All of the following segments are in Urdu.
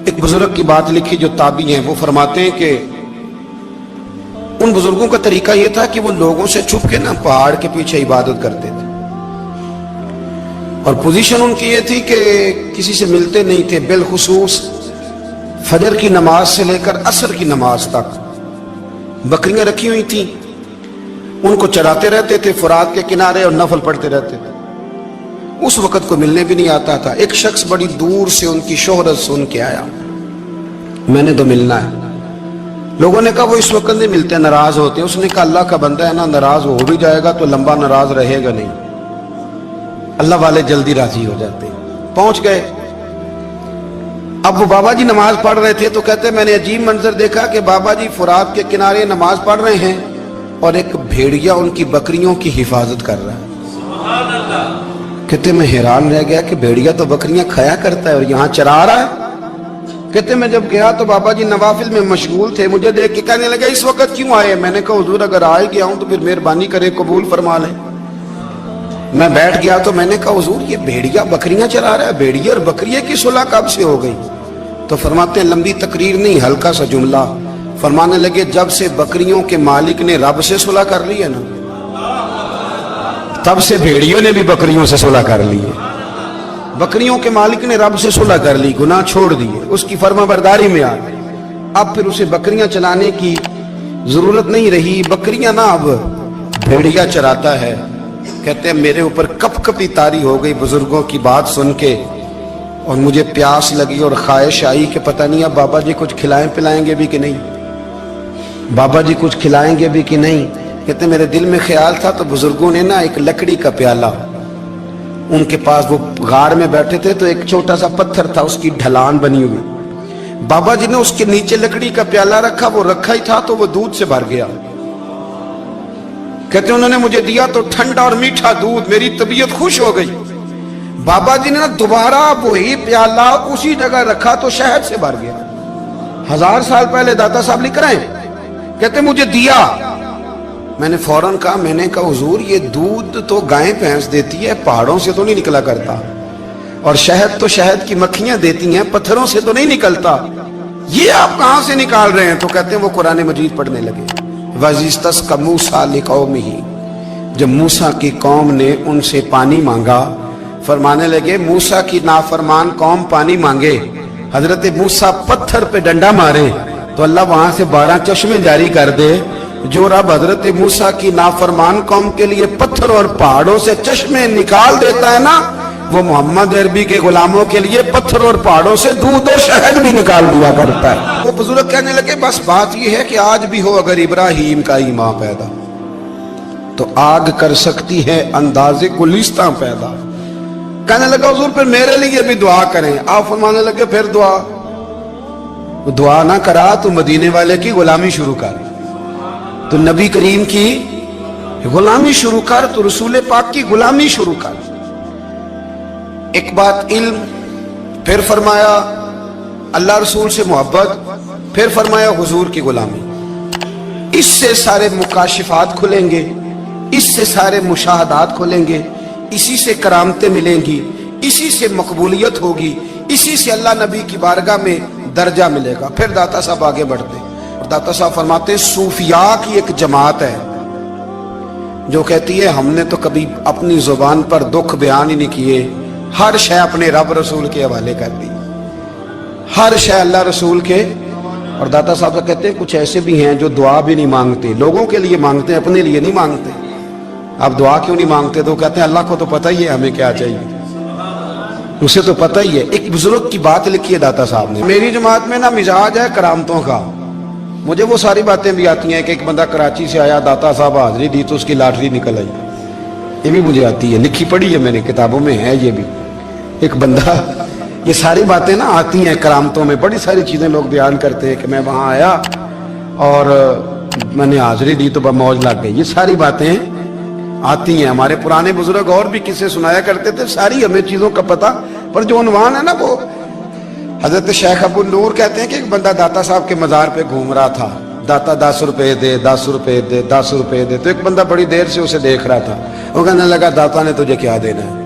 ایک بزرگ کی بات لکھی جو تابعی ہیں، وہ فرماتے ہیں کہ ان بزرگوں کا طریقہ یہ تھا کہ وہ لوگوں سے چھپ کے پہاڑ کے پیچھے عبادت کرتے تھے، اور پوزیشن ان کی یہ تھی کہ کسی سے ملتے نہیں تھے، بالخصوص فجر کی نماز سے لے کر عصر کی نماز تک بکریاں رکھی ہوئی تھیں، ان کو چراتے رہتے تھے فرات کے کنارے اور نفل پڑھتے رہتے تھے۔ اس وقت کو ملنے بھی نہیں آتا تھا۔ ایک شخص بڑی دور سے ان کی شہرت سن کے آیا، میں نے تو ملنا ہے۔ لوگوں نے کہا وہ اس وقت نہیں ملتے، ناراض ہوتے ہیں۔ اس نے کہا اللہ کا بندہ ہے نا، ناراض ہو بھی جائے گا تو لمبا ناراض رہے گا نہیں، اللہ والے جلدی راضی ہو جاتے ہیں۔ پہنچ گئے۔ اب وہ بابا جی نماز پڑھ رہے تھے تو کہتے میں نے عجیب منظر دیکھا کہ بابا جی فرات کے کنارے نماز پڑھ رہے ہیں اور ایک بھیڑیا ان کی بکریوں کی حفاظت کر رہا ہے۔ سبحان اللہ۔ کہتے میں حیران رہ گیا کہ بھیڑیا تو بکریاں کھایا کرتا ہے اور یہاں چرا رہا ہے۔ کہتے میں جب گیا تو بابا جی نوافل میں مشغول تھے، مجھے دیکھ کے کہنے لگے اس وقت کیوں آئے؟ میں نے کہا حضور اگر آئے گیا ہوں تو پھر مہربانی کرے قبول فرما لیں۔ میں بیٹھ گیا تو میں نے کہا حضور یہ بھیڑیا بکریاں چرا رہا ہے، بھیڑیا اور بکریے کی صلح کب سے ہو گئی؟ تو فرماتے ہیں لمبی تقریر نہیں، ہلکا سا جملہ۔ فرمانے لگے جب سے بکریوں کے مالک نے رب سے صلح کر لی ہے نا، تب سے بھیڑیوں نے بھی بکریوں سے صلح کر لی ہے۔ بکریوں کے مالک نے رب سے صلح کر لی، گناہ چھوڑ دیے، اس کی فرما برداری میں آ گئے۔ اب پھر اسے بکریاں چلانے کی ضرورت نہیں رہی، بکریاں نہ اب بھیڑیا چراتا ہے۔ کہتے ہیں میرے اوپر کپ کپی طاری ہو گئی بزرگوں کی بات سن کے، اور مجھے پیاس لگی اور خواہش آئی کہ پتہ نہیں اب بابا جی کچھ کھلائیں پلائیں گے بھی کہ نہیں، بابا جی کچھ کھلائیں گے بھی کہ نہیں۔ کہتے میرے دل میں خیال تھا تو بزرگوں نے ایک لکڑی کا پیالہ، ان کے پاس وہ غار میں بیٹھے تھے تو ایک چھوٹا سا پتھر تھا، اس کی ڈھلان بنی ہوئی، بابا جی نے اس کے نیچے لکڑی کا پیالہ رکھا، وہ رکھا ہی تھا تو وہ دودھ سے بھر گیا۔ کہتے انہوں نے مجھے دیا تو ٹھنڈا اور میٹھا دودھ، میری طبیعت خوش ہو گئی۔ بابا جی نے دوبارہ وہی پیالہ اسی جگہ رکھا تو شہد سے بھر گیا۔ 1000 سال پہلے داتا صاحب لکھ رہے ہیں، کہتے مجھے دیا۔ میں نے فوراً کہا، میں نے کہا حضور یہ دودھ تو گائیں بھینس دیتی ہے، پہاڑوں سے تو نہیں نکلا کرتا، اور شہد تو شہد کی مکھیاں دیتی ہیں، پتھروں سے تو نہیں نکلتا، یہ آپ کہاں سے نکال رہے ہیں؟ تو کہتے ہیں وہ قرآن مجید پڑھنے لگے۔ وَإِذِ اسْتَسْقَى مُوسَىٰ لِقَوْمِهِ، جب موسیٰ کی قوم نے ان سے پانی مانگا، فرمانے لگے موسیٰ کی نافرمان قوم پانی مانگے، حضرت موسیٰ پتھر پہ ڈنڈا مارے تو اللہ وہاں سے 12 چشمے جاری کر دے۔ جو رب حضرت موسیٰ کی نافرمان قوم کے لیے پتھر اور پہاڑوں سے چشمے نکال دیتا ہے نا، وہ محمد عربی کے غلاموں کے لیے پتھر اور پہاڑوں سے دودھ اور شہد بھی نکال دیا کرتا ہے۔ وہ بزرگ کہنے لگے بس بات یہ ہے کہ آج بھی ہو اگر ابراہیم کا ایمان پیدا تو آگ کر سکتی ہے انداز گلستاں پیدا۔ کہنے لگا حضور پھر میرے لیے بھی دعا کریں۔ آپ فرمانے لگے پھر دعا نہ کرا تو مدینے والے کی غلامی شروع کر، تو نبی کریم کی غلامی شروع کر، تو رسول پاک کی غلامی شروع کر۔ ایک بات علم، پھر فرمایا اللہ رسول سے محبت، پھر فرمایا حضور کی غلامی۔ اس سے سارے مکاشفات کھلیں گے، اس سے سارے مشاہدات کھلیں گے، اسی سے کرامتیں ملیں گی، اسی سے مقبولیت ہوگی، اسی سے اللہ نبی کی بارگاہ میں درجہ ملے گا۔ پھر داتا صاحب آگے بڑھتے اور داتا صاحب فرماتے ہیں صوفیاء کی ایک جماعت ہے جو کہتی ہے ہم نے تو کبھی اپنی زبان پر دکھ بیان ہی نہیں کیے، ہر شے اپنے رب رسول کے حوالے کر دی، ہر شے اللہ رسول کے۔ اور داتا صاحب کہتے ہیں کچھ ایسے بھی ہیں جو دعا بھی نہیں مانگتے، لوگوں کے لیے مانگتے ہیں، اپنے لیے نہیں مانگتے۔ آپ دعا کیوں نہیں مانگتے؟ تو کہتے ہیں اللہ کو تو پتہ ہی ہے ہمیں کیا چاہیے، اسے تو پتہ ہی ہے۔ ایک بزرگ کی بات لکھی ہے داتا صاحب نے، میری جماعت میں مزاج ہے کرامتوں کا، مجھے وہ ساری باتیں بھی آتی ہیں کہ ایک بندہ کراچی سے آیا، داتا صاحب حاضری دی تو اس کی لاٹری نکل آئی، یہ بھی مجھے آتی ہے، لکھی پڑھی ہے میں نے، کتابوں میں ہے یہ بھی۔ ایک بندہ، یہ ساری باتیں آتی ہیں کرامتوں میں، بڑی ساری چیزیں لوگ بیان کرتے ہیں کہ میں وہاں آیا اور میں نے حاضری دی تو موج لگ گئی، یہ ساری باتیں آتی ہیں۔ ہمارے پرانے بزرگ اور بھی قصے سنایا کرتے تھے، ساری ہمیں چیزوں کا پتہ، پر جو عنوان ہے نا وہ حضرت شیخ ابو نور کہتے ہیں کہ ایک بندہ داتا صاحب کے مزار پہ گھوم رہا تھا، داتا 10 روپے دے، 10 روپے دے، 10 روپے دے، تو ایک بندہ بڑی دیر سے اسے دیکھ رہا تھا، وہ کہنے لگا داتا نے تجھے کیا دینا ہے،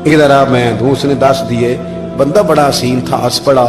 ادھر آ میں دوں۔ اس نے 10 دیے، بندہ بڑا حسین تھا، ہنس پڑا،